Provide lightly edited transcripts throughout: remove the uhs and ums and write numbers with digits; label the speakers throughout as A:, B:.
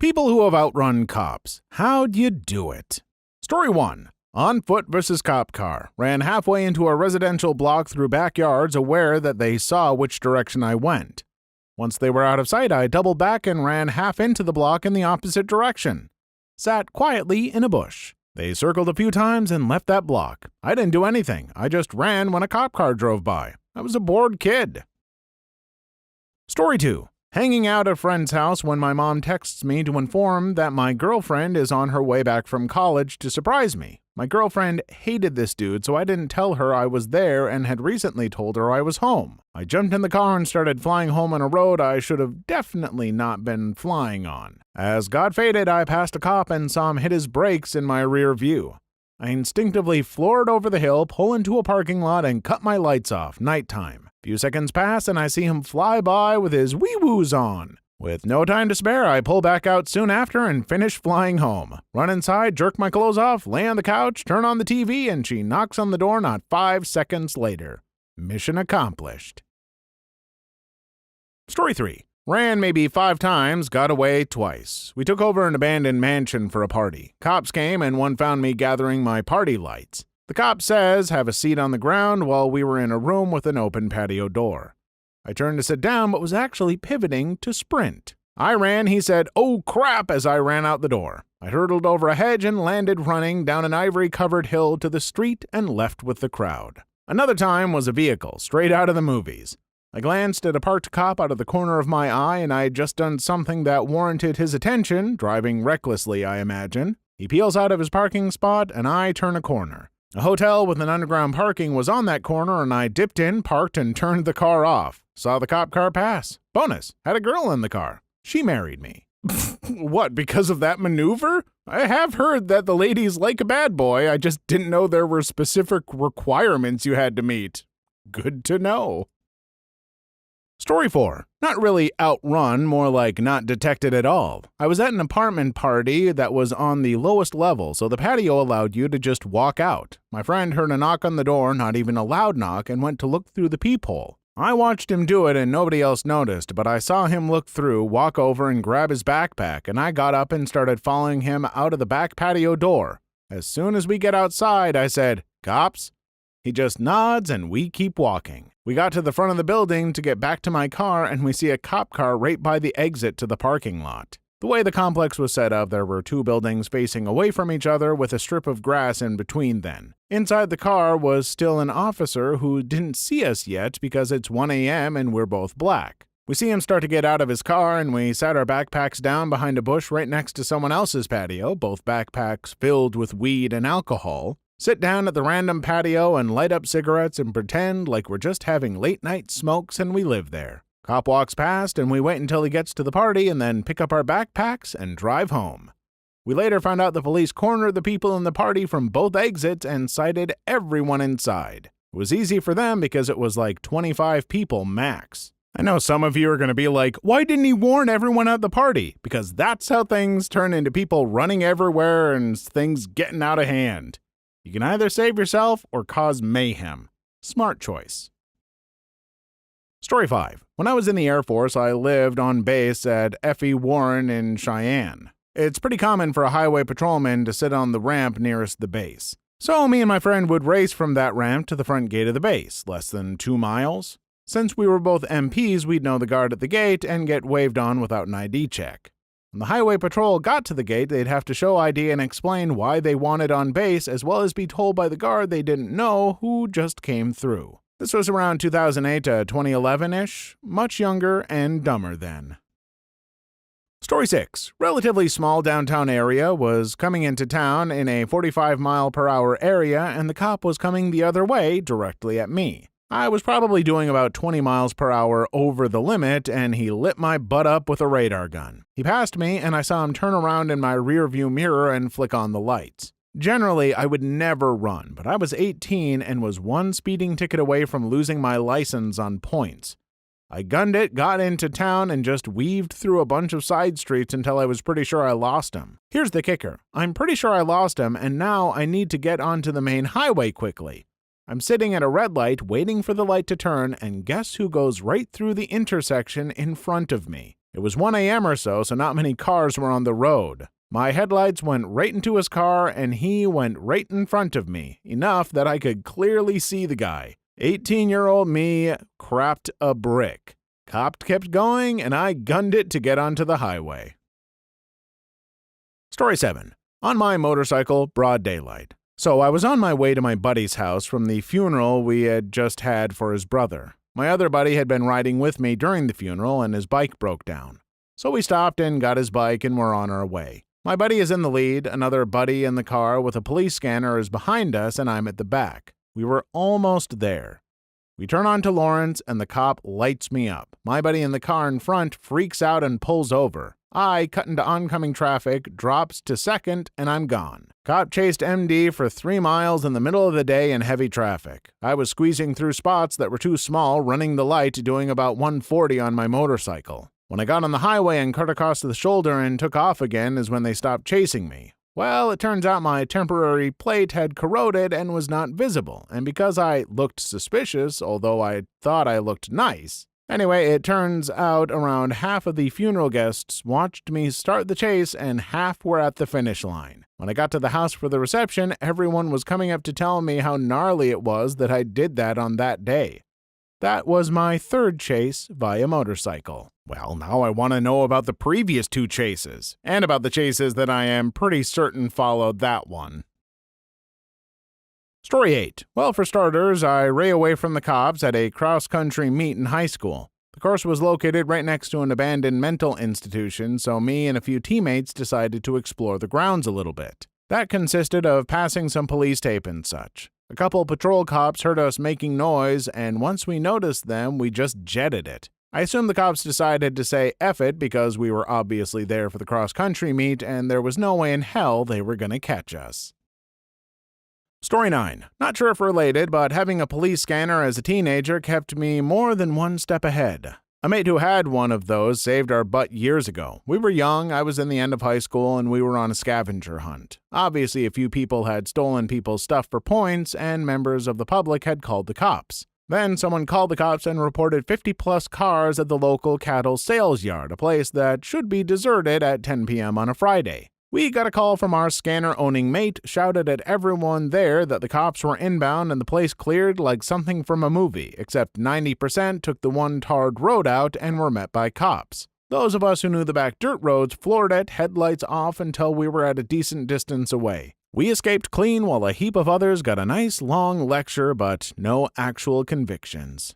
A: People who have outrun cops. How'd you do it? Story 1. On foot versus cop car. Ran halfway into a residential block through backyards, aware that they saw which direction I went. Once they were out of sight, I doubled back and ran half into the block in the opposite direction. Sat quietly in a bush. They circled a few times and left that block. I didn't do anything. I just ran when a cop car drove by. I was a bored kid. Story 2. Hanging out at a friend's house when my mom texts me to inform that my girlfriend is on her way back from college to surprise me. My girlfriend hated this dude, so I didn't tell her I was there and had recently told her I was home. I jumped in the car and started flying home on a road I should have definitely not been flying on. As God fated, I passed a cop and saw him hit his brakes in my rear view. I instinctively floored over the hill, pull into a parking lot, and cut my lights off, nighttime. Few seconds pass and I see him fly by with his wee-woos on. With no time to spare, I pull back out soon after and finish flying home. Run inside, jerk my clothes off, lay on the couch, turn on the TV, and she knocks on the door not 5 seconds later. Mission accomplished. Story 3. Ran maybe 5 times, got away twice. We took over an abandoned mansion for a party. Cops came and one found me gathering my party lights. The cop says, have a seat on the ground, while we were in a room with an open patio door. I turned to sit down, but was actually pivoting to sprint. I ran, he said, oh crap, as I ran out the door. I hurtled over a hedge and landed running down an ivory-covered hill to the street and left with the crowd. Another time was a vehicle, straight out of the movies. I glanced at a parked cop out of the corner of my eye, and I had just done something that warranted his attention, driving recklessly, I imagine. He peels out of his parking spot, and I turn a corner. A hotel with an underground parking was on that corner, and I dipped in, parked, and turned the car off. Saw the cop car pass. Bonus, had a girl in the car. She married me. What, because of that maneuver? I have heard that the ladies like a bad boy. I just didn't know there were specific requirements you had to meet. Good to know. Story 4. Not really outrun, more like not detected at all. I was at an apartment party that was on the lowest level, so the patio allowed you to just walk out. My friend heard a knock on the door, not even a loud knock, and went to look through the peephole. I watched him do it and nobody else noticed, but I saw him look through, walk over, and grab his backpack, and I got up and started following him out of the back patio door. As soon as we get outside, I said, "Cops?" He just nods and we keep walking. We got to the front of the building to get back to my car and we see a cop car right by the exit to the parking lot. The way the complex was set up, there were 2 buildings facing away from each other with a strip of grass in between then. Inside the car was still an officer who didn't see us yet because it's 1 a.m. and we're both black. We see him start to get out of his car and we sat our backpacks down behind a bush right next to someone else's patio, both backpacks filled with weed and alcohol. Sit down at the random patio and light up cigarettes and pretend like we're just having late night smokes and we live there. Cop walks past and we wait until he gets to the party and then pick up our backpacks and drive home. We later found out the police cornered the people in the party from both exits and cited everyone inside. It was easy for them because it was like 25 people max. I know some of you are going to be like, why didn't he warn everyone at the party? Because that's how things turn into people running everywhere and things getting out of hand. You can either save yourself or cause mayhem. Smart choice. Story 5. When I was in the Air Force, I lived on base at F.E. Warren in Cheyenne. It's pretty common for a highway patrolman to sit on the ramp nearest the base. So me and my friend would race from that ramp to the front gate of the base, less than 2 miles. Since we were both MPs, we'd know the guard at the gate and get waved on without an ID check. When the highway patrol got to the gate, they'd have to show ID and explain why they wanted on base, as well as be told by the guard they didn't know who just came through. This was around 2008 to 2011-ish, much younger and dumber then. Story 6. Relatively small downtown area, was coming into town in a 45-mile-per-hour area, and the cop was coming the other way, directly at me. I was probably doing about 20 miles per hour over the limit, and he lit my butt up with a radar gun. He passed me, and I saw him turn around in my rearview mirror and flick on the lights. Generally, I would never run, but I was 18 and was 1 speeding ticket away from losing my license on points. I gunned it, got into town, and just weaved through a bunch of side streets until I was pretty sure I lost him. Here's the kicker. I'm pretty sure I lost him, and now I need to get onto the main highway quickly. I'm sitting at a red light waiting for the light to turn, and guess who goes right through the intersection in front of me? It was 1 a.m. or so not many cars were on the road. My headlights went right into his car, and he went right in front of me, enough that I could clearly see the guy. 18-year-old me crapped a brick. Cop kept going, and I gunned it to get onto the highway. Story 7. On my motorcycle, broad daylight. So I was on my way to my buddy's house from the funeral we had just had for his brother. My other buddy had been riding with me during the funeral, and his bike broke down. So we stopped and got his bike, and we're on our way. My buddy is in the lead, another buddy in the car with a police scanner is behind us, and I'm at the back. We were almost there. We turn onto Lawrence, and the cop lights me up. My buddy in the car in front freaks out and pulls over. I cut into oncoming traffic, drops to second, and I'm gone. Cop chased MD for 3 miles in the middle of the day in heavy traffic. I was squeezing through spots that were too small, running the light, doing about 140 on my motorcycle. When I got on the highway and cut across the shoulder and took off again is when they stopped chasing me. Well, it turns out my temporary plate had corroded and was not visible, and because I looked suspicious, although I thought I looked nice. Anyway, it turns out around half of the funeral guests watched me start the chase and half were at the finish line. When I got to the house for the reception, everyone was coming up to tell me how gnarly it was that I did that on that day. That was my 3rd chase via motorcycle. Well, now I want to know about the previous 2 chases, and about the chases that I am pretty certain followed that one. Story 8. Well, for starters, I ran away from the cops at a cross-country meet in high school. The course was located right next to an abandoned mental institution, so me and a few teammates decided to explore the grounds a little bit. That consisted of passing some police tape and such. A couple patrol cops heard us making noise, and once we noticed them, we just jetted it. I assume the cops decided to say F it because we were obviously there for the cross-country meet, and there was no way in hell they were gonna catch us. Story 9. Not sure if related, but having a police scanner as a teenager kept me more than one step ahead. A mate who had one of those saved our butt years ago. We were young, I was in the end of high school, and we were on a scavenger hunt. Obviously, a few people had stolen people's stuff for points, and members of the public had called the cops. Then someone called the cops and reported 50-plus cars at the local cattle sales yard, a place that should be deserted at 10 p.m. on a Friday. We got a call from our scanner-owning mate, shouted at everyone there that the cops were inbound and the place cleared like something from a movie, except 90% took the one tarred road out and were met by cops. Those of us who knew the back dirt roads floored it, headlights off until we were at a decent distance away. We escaped clean while a heap of others got a nice long lecture, but no actual convictions.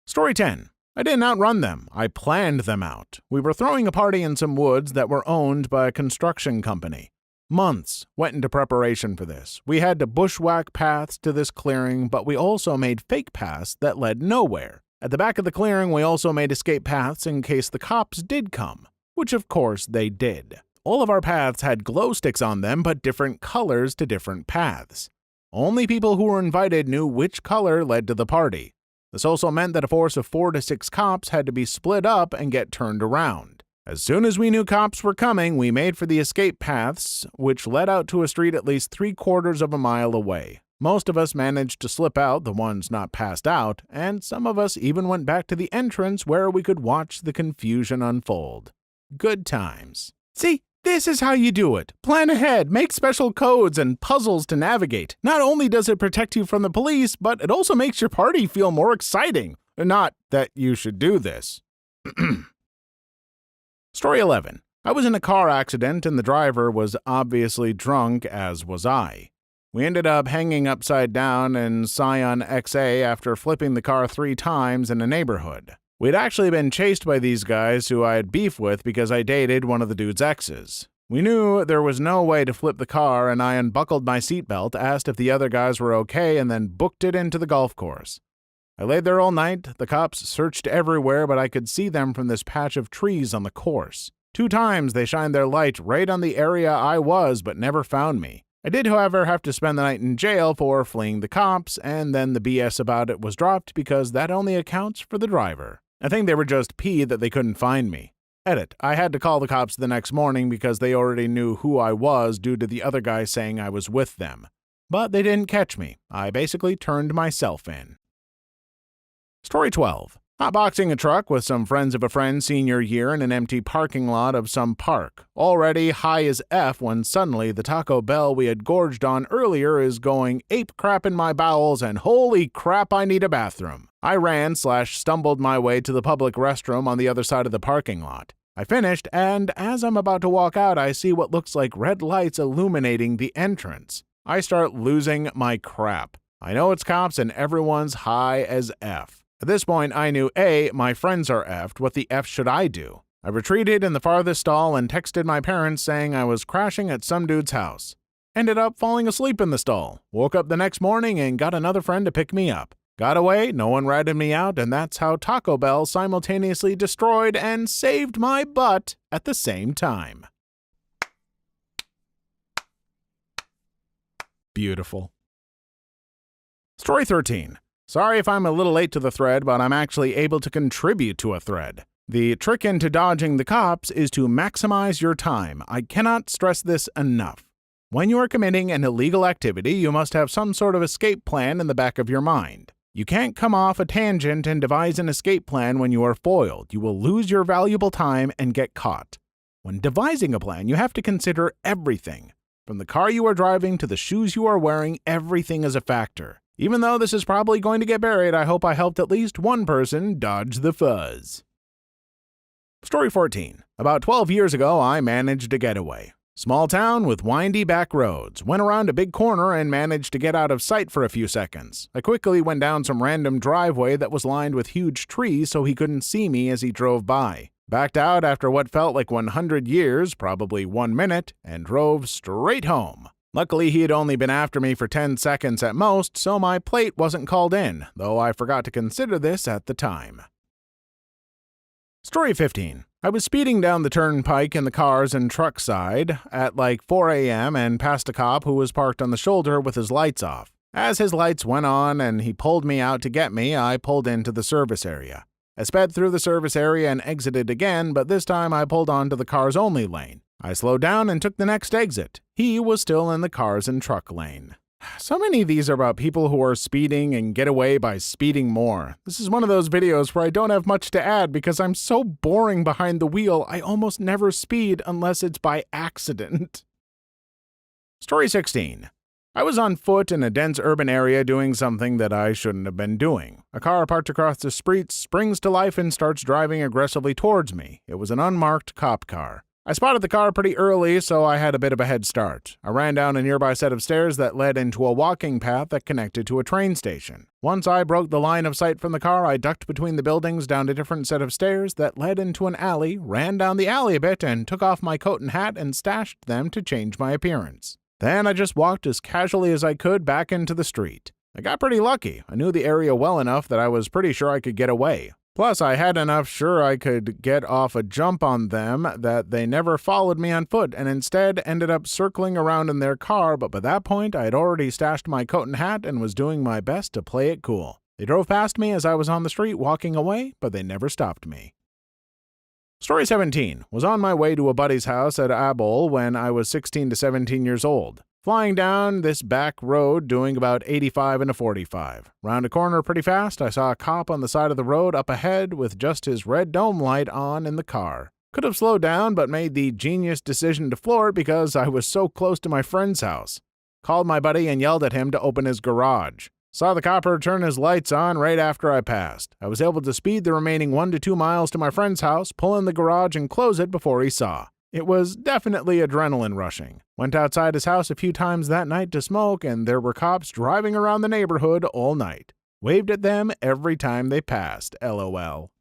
A: Story 10. I didn't outrun them. I planned them out. We were throwing a party in some woods that were owned by a construction company. Months went into preparation for this. We had to bushwhack paths to this clearing, but we also made fake paths that led nowhere. At the back of the clearing, we also made escape paths in case the cops did come, which of course they did. All of our paths had glow sticks on them, but different colors to different paths. Only people who were invited knew which color led to the party. This also meant that a force of 4 to 6 cops had to be split up and get turned around. As soon as we knew cops were coming, we made for the escape paths, which led out to a street at least 3/4 of a mile away. Most of us managed to slip out, the ones not passed out, and some of us even went back to the entrance where we could watch the confusion unfold. Good times. See? This is how you do it. Plan ahead, make special codes and puzzles to navigate. Not only does it protect you from the police, but it also makes your party feel more exciting. Not that you should do this. Story 11. I was in a car accident and the driver was obviously drunk, as was I. We ended up hanging upside down in Scion XA after flipping the car 3 times in a neighborhood. We'd actually been chased by these guys who I had beef with because I dated one of the dude's exes. We knew there was no way to flip the car, and I unbuckled my seatbelt, asked if the other guys were okay, and then booked it into the golf course. I laid there all night. The cops searched everywhere, but I could see them from this patch of trees on the course. 2 times they shined their light right on the area I was, but never found me. I did, however, have to spend the night in jail for fleeing the cops, and then the BS about it was dropped because that only accounts for the driver. I think they were just peeved that they couldn't find me. Edit. I had to call the cops the next morning because they already knew who I was due to the other guy saying I was with them. But they didn't catch me. I basically turned myself in. Story 12. Hotboxing a truck with some friends of a friend senior year in an empty parking lot of some park. Already high as F when suddenly the Taco Bell we had gorged on earlier is going ape crap in my bowels and holy crap I need a bathroom. I ran/stumbled my way to the public restroom on the other side of the parking lot. I finished, and as I'm about to walk out, I see what looks like red lights illuminating the entrance. I start losing my crap. I know it's cops and everyone's high as F. At this point, I knew A, my friends are effed, what the F should I do? I retreated in the farthest stall and texted my parents saying I was crashing at some dude's house. Ended up falling asleep in the stall. Woke up the next morning and got another friend to pick me up. Got away, no one ratted me out, and that's how Taco Bell simultaneously destroyed and saved my butt at the same time. Beautiful. Story 13. Sorry if I'm a little late to the thread, but I'm actually able to contribute to a thread. The trick into dodging the cops is to maximize your time. I cannot stress this enough. When you are committing an illegal activity, you must have some sort of escape plan in the back of your mind. You can't come off a tangent and devise an escape plan when you are foiled. You will lose your valuable time and get caught. When devising a plan, you have to consider everything. From the car you are driving to the shoes you are wearing, everything is a factor. Even though this is probably going to get buried, I hope I helped at least one person dodge the fuzz. Story 14. About 12 years ago, I managed a getaway. Small town with windy back roads. Went around a big corner and managed to get out of sight for a few seconds. I quickly went down some random driveway that was lined with huge trees so he couldn't see me as he drove by. Backed out after what felt like 100 years, probably 1 minute, and drove straight home. Luckily, he had only been after me for 10 seconds at most, so my plate wasn't called in, though I forgot to consider this at the time. Story 15. I was speeding down the turnpike in the cars and truck side at like 4 a.m. and passed a cop who was parked on the shoulder with his lights off. As his lights went on and he pulled me out to get me, I pulled into the service area. I sped through the service area and exited again, but this time I pulled onto the cars-only lane. I slowed down and took the next exit. He was still in the cars and truck lane. So many of these are about people who are speeding and get away by speeding more. This is one of those videos where I don't have much to add because I'm so boring behind the wheel, I almost never speed unless it's by accident. Story 16. I was on foot in a dense urban area doing something that I shouldn't have been doing. A car parked across the street springs to life and starts driving aggressively towards me. It was an unmarked cop car. I spotted the car pretty early, so I had a bit of a head start. I ran down a nearby set of stairs that led into a walking path that connected to a train station. Once I broke the line of sight from the car, I ducked between the buildings down a different set of stairs that led into an alley, ran down the alley a bit, and took off my coat and hat and stashed them to change my appearance. Then I just walked as casually as I could back into the street. I got pretty lucky. I knew the area well enough that I was pretty sure I could get away. Plus, I had enough sure I could get off a jump on them that they never followed me on foot and instead ended up circling around in their car, but by that point I had already stashed my coat and hat and was doing my best to play it cool. They drove past me as I was on the street walking away, but they never stopped me. Story 17. Was on my way to a buddy's house at Abol when I was 16 to 17 years old. Flying down this back road doing about 85 and a 45. Round a corner pretty fast, I saw a cop on the side of the road up ahead with just his red dome light on in the car. Could have slowed down but made the genius decision to floor it because I was so close to my friend's house. Called my buddy and yelled at him to open his garage. Saw the copper turn his lights on right after I passed. I was able to speed the remaining 1 to 2 miles to my friend's house, pull in the garage and close it before he saw. It was definitely adrenaline rushing. Went outside his house a few times that night to smoke, and there were cops driving around the neighborhood all night. Waved at them every time they passed, LOL.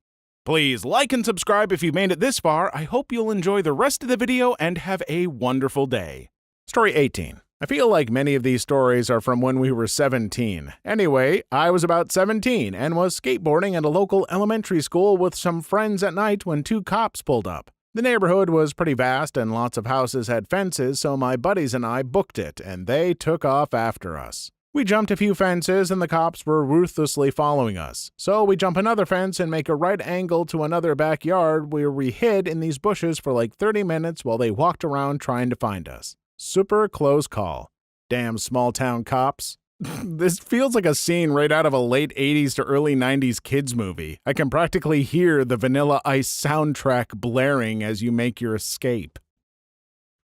A: Please like and subscribe if you've made it this far. I hope you'll enjoy the rest of the video and have a wonderful day. Story 18. I feel like many of these stories are from when we were 17. Anyway, I was about 17 and was skateboarding at a local elementary school with some friends at night when 2 cops pulled up. The neighborhood was pretty vast and lots of houses had fences, so my buddies and I booked it, and they took off after us. We jumped a few fences and the cops were ruthlessly following us. So we jump another fence and make a right angle to another backyard where we hid in these bushes for like 30 minutes while they walked around trying to find us. Super close call. Damn small town cops. This feels like a scene right out of a late 80s to early 90s kids movie. I can practically hear the Vanilla Ice soundtrack blaring as you make your escape.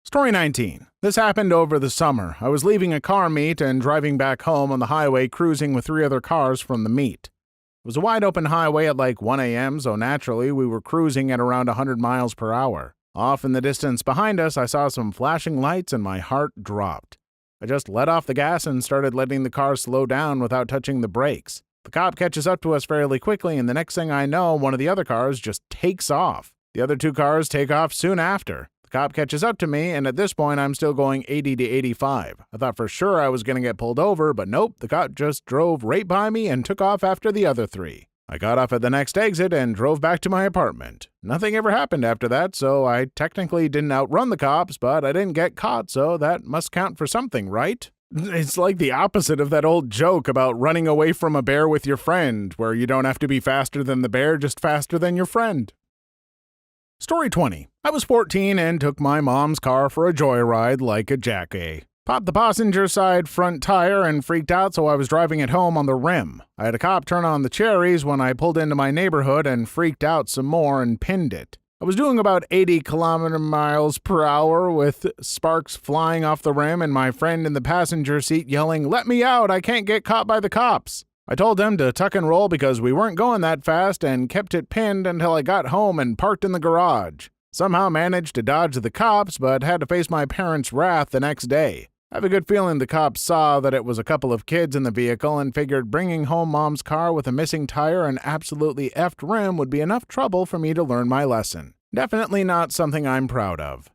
A: Story 19. This happened over the summer. I was leaving a car meet and driving back home on the highway, cruising with 3 other cars from the meet. It was a wide-open highway at like 1 a.m., so naturally we were cruising at around 100 miles per hour. Off in the distance behind us, I saw some flashing lights and my heart dropped. I just let off the gas and started letting the car slow down without touching the brakes. The cop catches up to us fairly quickly, and the next thing I know, one of the other cars just takes off. The other 2 cars take off soon after. The cop catches up to me, and at this point, I'm still going 80 to 85. I thought for sure I was going to get pulled over, but nope, the cop just drove right by me and took off after the other 3. I got off at the next exit and drove back to my apartment. Nothing ever happened after that, so I technically didn't outrun the cops, but I didn't get caught, so that must count for something, right? It's like the opposite of that old joke about running away from a bear with your friend, where you don't have to be faster than the bear, just faster than your friend. Story 20. I was 14 and took my mom's car for a joyride like a jackie. Popped the passenger side front tire and freaked out, so I was driving it home on the rim. I had a cop turn on the cherries when I pulled into my neighborhood and freaked out some more and pinned it. I was doing about 80 miles per hour with sparks flying off the rim and my friend in the passenger seat yelling, "Let me out, I can't get caught by the cops." I told him to tuck and roll because we weren't going that fast and kept it pinned until I got home and parked in the garage. Somehow managed to dodge the cops, but had to face my parents' wrath the next day. I have a good feeling the cops saw that it was a couple of kids in the vehicle and figured bringing home mom's car with a missing tire and absolutely effed rim would be enough trouble for me to learn my lesson. Definitely not something I'm proud of.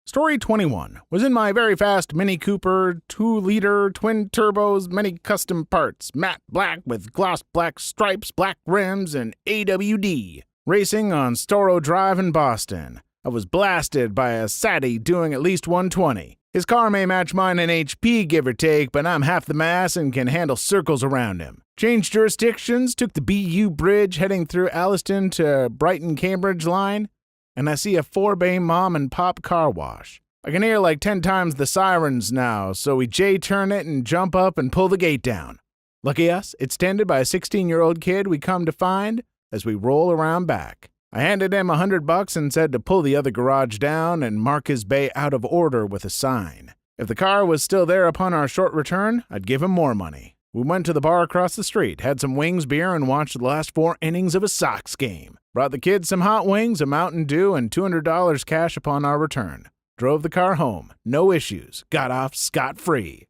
A: Story 21 was in my very fast Mini Cooper 2-liter twin turbos, many custom parts, matte black with gloss black stripes, black rims, and AWD, racing on Storrow Drive in Boston. I was blasted by a Saddie doing at least 120. His car may match mine in HP, give or take, but I'm half the mass and can handle circles around him. Changed jurisdictions, took the BU Bridge heading through Alliston to Brighton-Cambridge line, and I see a 4-bay mom and pop car wash. I can hear like 10 times the sirens now, so we J-turn it and jump up and pull the gate down. Lucky us, it's tended by a 16-year-old kid we come to find as we roll around back. I handed him $100 and said to pull the other garage down and mark his bay out of order with a sign. If the car was still there upon our short return, I'd give him more money. We went to the bar across the street, had some wings beer, and watched the last 4 innings of a Sox game. Brought the kids some hot wings, a Mountain Dew, and $200 cash upon our return. Drove the car home. No issues. Got off scot-free.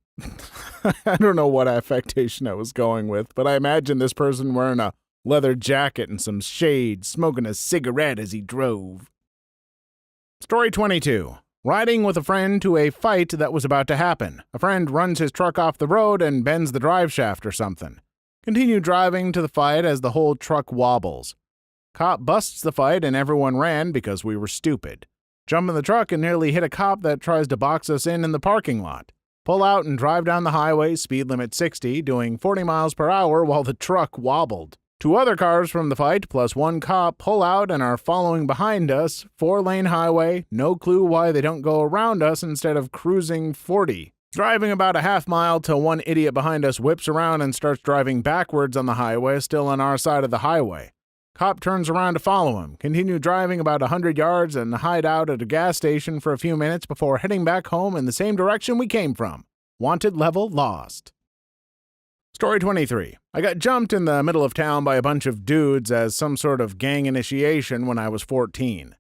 A: I don't know what affectation I was going with, but I imagine this person wearing a leather jacket and some shades, smoking a cigarette as he drove. Story 22. Riding with a friend to a fight that was about to happen. A friend runs his truck off the road and bends the drive shaft or something. Continue driving to the fight as the whole truck wobbles. Cop busts the fight and everyone ran because we were stupid. Jump in the truck and nearly hit a cop that tries to box us in the parking lot. Pull out and drive down the highway, speed limit 60, doing 40 miles per hour while the truck wobbled. 2 other cars from the fight, plus 1 cop, pull out and are following behind us. 4-lane highway, no clue why they don't go around us instead of cruising 40. Driving about a half mile till one idiot behind us whips around and starts driving backwards on the highway, still on our side of the highway. Cop turns around to follow him, continue driving about 100 yards and hide out at a gas station for a few minutes before heading back home in the same direction we came from. Wanted level lost. Story 23. I got jumped in the middle of town by a bunch of dudes as some sort of gang initiation when I was 14.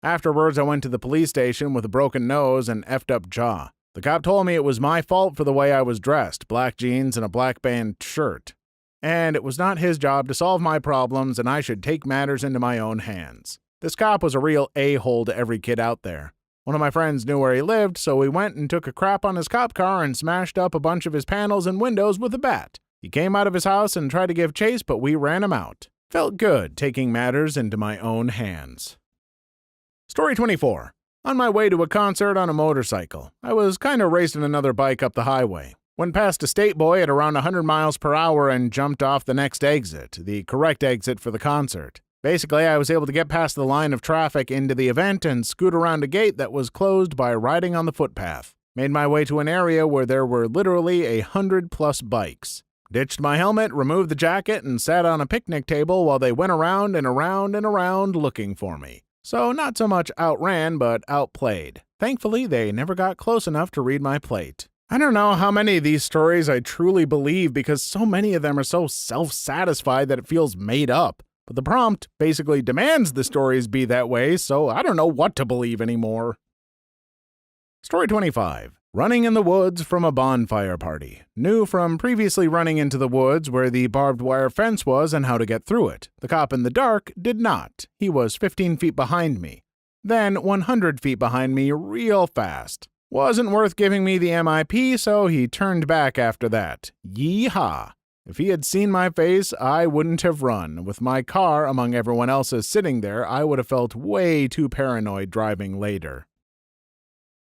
A: Afterwards, I went to the police station with a broken nose and effed up jaw. The cop told me it was my fault for the way I was dressed, black jeans and a black band shirt. And it was not his job to solve my problems and I should take matters into my own hands. This cop was a real a-hole to every kid out there. One of my friends knew where he lived, so we went and took a crap on his cop car and smashed up a bunch of his panels and windows with a bat. He came out of his house and tried to give chase, but we ran him out. Felt good taking matters into my own hands. Story 24. On my way to a concert on a motorcycle. I was kinda racing another bike up the highway. Went past a state boy at around 100 miles per hour and jumped off the next exit, the correct exit for the concert. Basically, I was able to get past the line of traffic into the event and scoot around a gate that was closed by riding on the footpath. Made my way to an area where there were literally 100+ bikes. Ditched my helmet, removed the jacket, and sat on a picnic table while they went around and around and around looking for me. So not so much outran, but outplayed. Thankfully, they never got close enough to read my plate. I don't know how many of these stories I truly believe because so many of them are so self-satisfied that it feels made up. But the prompt basically demands the stories be that way, so I don't know what to believe anymore. Story 25. Running in the woods from a bonfire party. Knew from previously running into the woods where the barbed wire fence was and how to get through it. The cop in the dark did not. He was 15 feet behind me. Then 100 feet behind me real fast. Wasn't worth giving me the MIP, so he turned back after that. Yeehaw! If he had seen my face, I wouldn't have run. With my car among everyone else's sitting there, I would have felt way too paranoid driving later.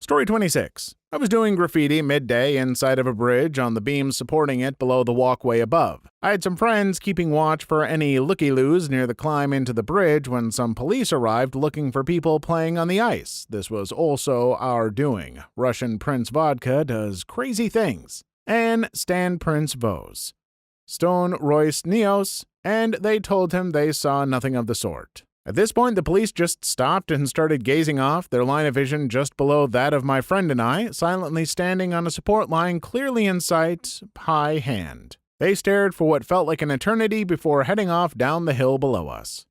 A: Story 26. I was doing graffiti midday inside of a bridge on the beams supporting it below the walkway above. I had some friends keeping watch for any looky-loos near the climb into the bridge when some police arrived looking for people playing on the ice. This was also our doing. Russian Prince Vodka does crazy things. And Stan Prince Vos. Stone Royce Neos, and they told him they saw nothing of the sort. At this point, the police just stopped and started gazing off, their line of vision just below that of my friend and I, silently standing on a support line clearly in sight, high hand. They stared for what felt like an eternity before heading off down the hill below us.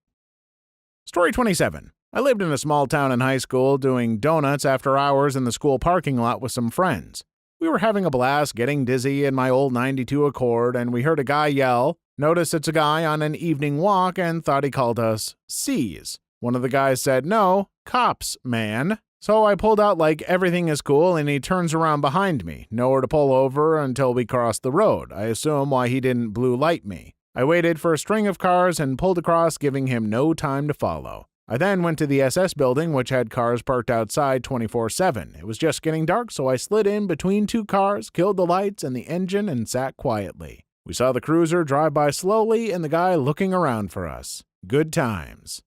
A: Story 27. I lived in a small town in high school doing donuts after hours in the school parking lot with some friends. We were having a blast, getting dizzy in my old 92 Accord, and we heard a guy yell, noticed it's a guy on an evening walk, and thought he called us C's. One of the guys said, "No, cops, man." So I pulled out like everything is cool, and he turns around behind me, nowhere to pull over until we crossed the road. I assume why he didn't blue light me. I waited for a string of cars and pulled across, giving him no time to follow. I then went to the SS building, which had cars parked outside 24/7. It was just getting dark, so I slid in between two cars, killed the lights and the engine, and sat quietly. We saw the cruiser drive by slowly and the guy looking around for us. Good times.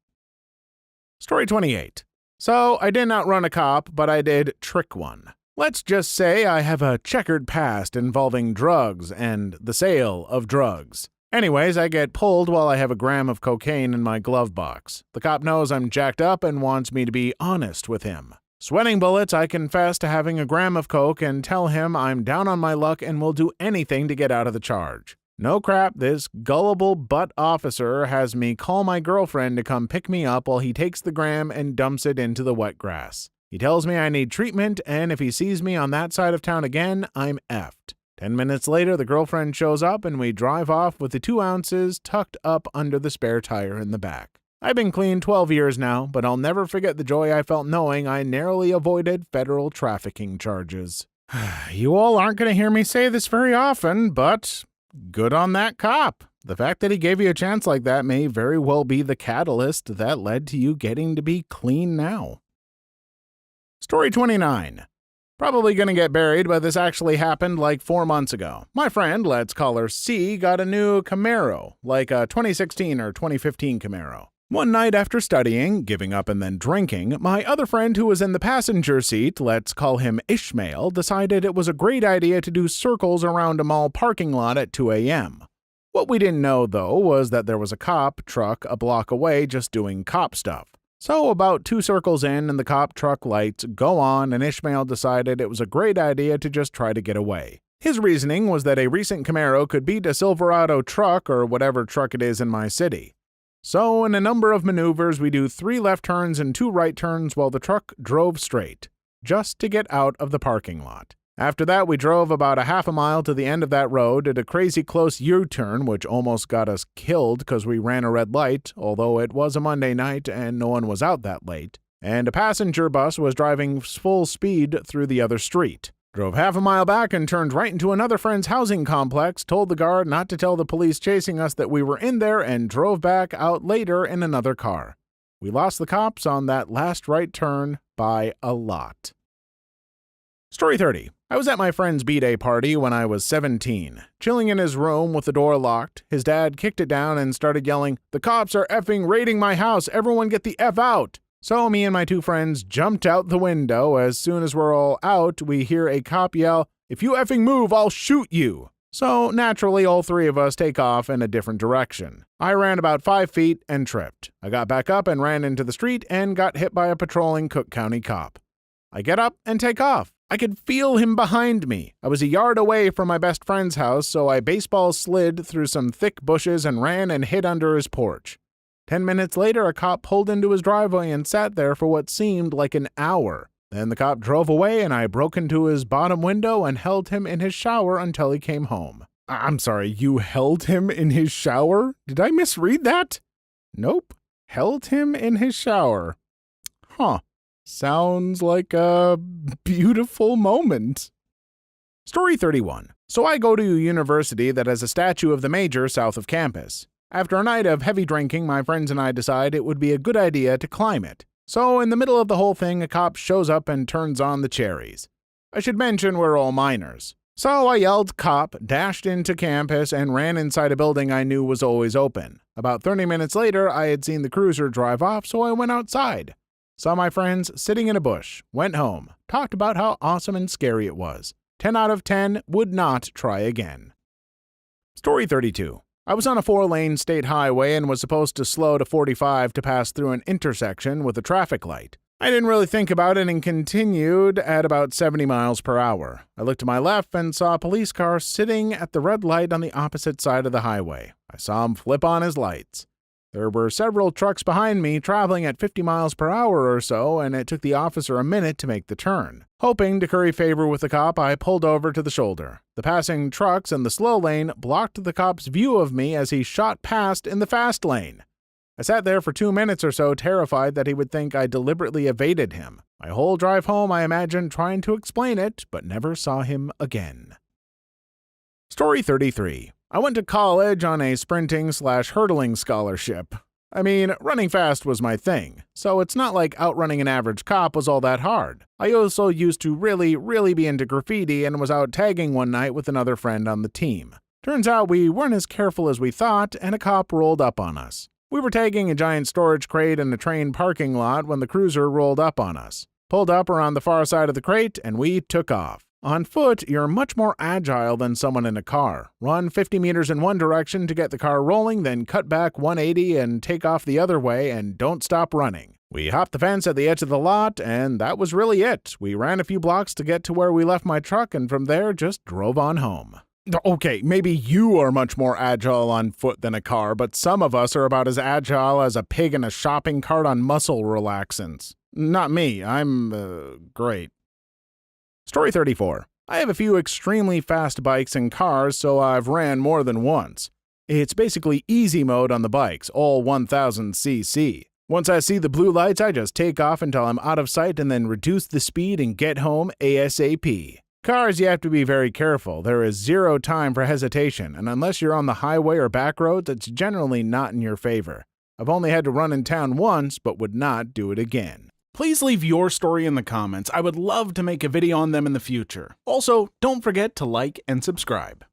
A: Story 28. So, I did not run a cop, but I did trick one. Let's just say I have a checkered past involving drugs and the sale of drugs. Anyways, I get pulled while I have a gram of cocaine in my glove box. The cop knows I'm jacked up and wants me to be honest with him. Sweating bullets, I confess to having a gram of coke and tell him I'm down on my luck and will do anything to get out of the charge. No crap, this gullible butt officer has me call my girlfriend to come pick me up while he takes the gram and dumps it into the wet grass. He tells me I need treatment, and if he sees me on that side of town again, I'm effed. 10 minutes later, the girlfriend shows up and we drive off with the 2 ounces tucked up under the spare tire in the back. I've been clean 12 years now, but I'll never forget the joy I felt knowing I narrowly avoided federal trafficking charges. You all aren't going to hear me say this very often, but good on that cop. The fact that he gave you a chance like that may very well be the catalyst that led to you getting to be clean now. Story 29. Probably gonna get buried, but this actually happened like 4 months ago. My friend, let's call her C, got a new Camaro, like a 2016 or 2015 Camaro. One night after studying, giving up and then drinking, my other friend who was in the passenger seat, let's call him Ishmael, decided it was a great idea to do circles around a mall parking lot at 2 a.m. What we didn't know, though, was that there was a cop truck a block away just doing cop stuff. So about 2 circles in and the cop truck lights go on and Ishmael decided it was a great idea to just try to get away. His reasoning was that a recent Camaro could beat a Silverado truck or whatever truck it is in my city. So in a number of maneuvers we do 3 left turns and 2 right turns while the truck drove straight, just to get out of the parking lot. After that, we drove about a half a mile to the end of that road, did a crazy close U-turn, which almost got us killed because we ran a red light, although it was a Monday night and no one was out that late, and a passenger bus was driving full speed through the other street. Drove half a mile back and turned right into another friend's housing complex, told the guard not to tell the police chasing us that we were in there, and drove back out later in another car. We lost the cops on that last right turn by a lot. Story 30. I was at my friend's B-Day party when I was 17, chilling in his room with the door locked. His dad kicked it down and started yelling, "The cops are effing raiding my house, everyone get the F out!" So me and my two friends jumped out the window. As soon as we're all out, we hear a cop yell, "If you effing move, I'll shoot you." So naturally, all three of us take off in a different direction. I ran about 5 feet and tripped. I got back up and ran into the street and got hit by a patrolling Cook County cop. I get up and take off. I could feel him behind me. I was a yard away from my best friend's house, so I baseball slid through some thick bushes and ran and hid under his porch. 10 minutes later, a cop pulled into his driveway and sat there for what seemed like an hour. Then the cop drove away and I broke into his bottom window and held him in his shower until he came home. I'm sorry, you held him in his shower? Did I misread that? Nope. Held him in his shower. Huh. Sounds like a beautiful moment. Story 31. So I go to a university that has a statue of the Major south of campus. After a night of heavy drinking, my friends and I decide it would be a good idea to climb it. So in the middle of the whole thing, a cop shows up and turns on the cherries. I should mention we're all minors. So I yelled cop, dashed into campus, and ran inside a building I knew was always open. About 30 minutes later, I had seen the cruiser drive off, so I went outside. Saw my friends sitting in a bush, went home, talked about how awesome and scary it was. 10 out of 10, would not try again. Story 32. I was on a 4-lane state highway and was supposed to slow to 45 to pass through an intersection with a traffic light. I didn't really think about it and continued at about 70 miles per hour. I looked to my left and saw a police car sitting at the red light on the opposite side of the highway. I saw him flip on his lights. There were several trucks behind me traveling at 50 miles per hour or so, and it took the officer a minute to make the turn. Hoping to curry favor with the cop, I pulled over to the shoulder. The passing trucks in the slow lane blocked the cop's view of me as he shot past in the fast lane. I sat there for 2 minutes or so, terrified that he would think I deliberately evaded him. My whole drive home, I imagined trying to explain it, but never saw him again. Story 33. I went to college on a sprinting/hurdling scholarship. I mean, running fast was my thing, so it's not like outrunning an average cop was all that hard. I also used to really be into graffiti and was out tagging one night with another friend on the team. Turns out we weren't as careful as we thought, and a cop rolled up on us. We were tagging a giant storage crate in a train parking lot when the cruiser rolled up on us. Pulled up around the far side of the crate, and we took off. On foot, you're much more agile than someone in a car. Run 50 meters in one direction to get the car rolling, then cut back 180 and take off the other way, and don't stop running. We hopped the fence at the edge of the lot, and that was really it. We ran a few blocks to get to where we left my truck, and from there just drove on home. Okay, maybe you are much more agile on foot than a car, but some of us are about as agile as a pig in a shopping cart on muscle relaxants. Not me. I'm great. Story 34. I have a few extremely fast bikes and cars, so I've ran more than once. It's basically easy mode on the bikes, all 1000cc. Once I see the blue lights, I just take off until I'm out of sight and then reduce the speed and get home ASAP. Cars, you have to be very careful. There is zero time for hesitation, and unless you're on the highway or back roads, it's generally not in your favor. I've only had to run in town once, but would not do it again. Please leave your story in the comments. I would love to make a video on them in the future. Also, don't forget to like and subscribe.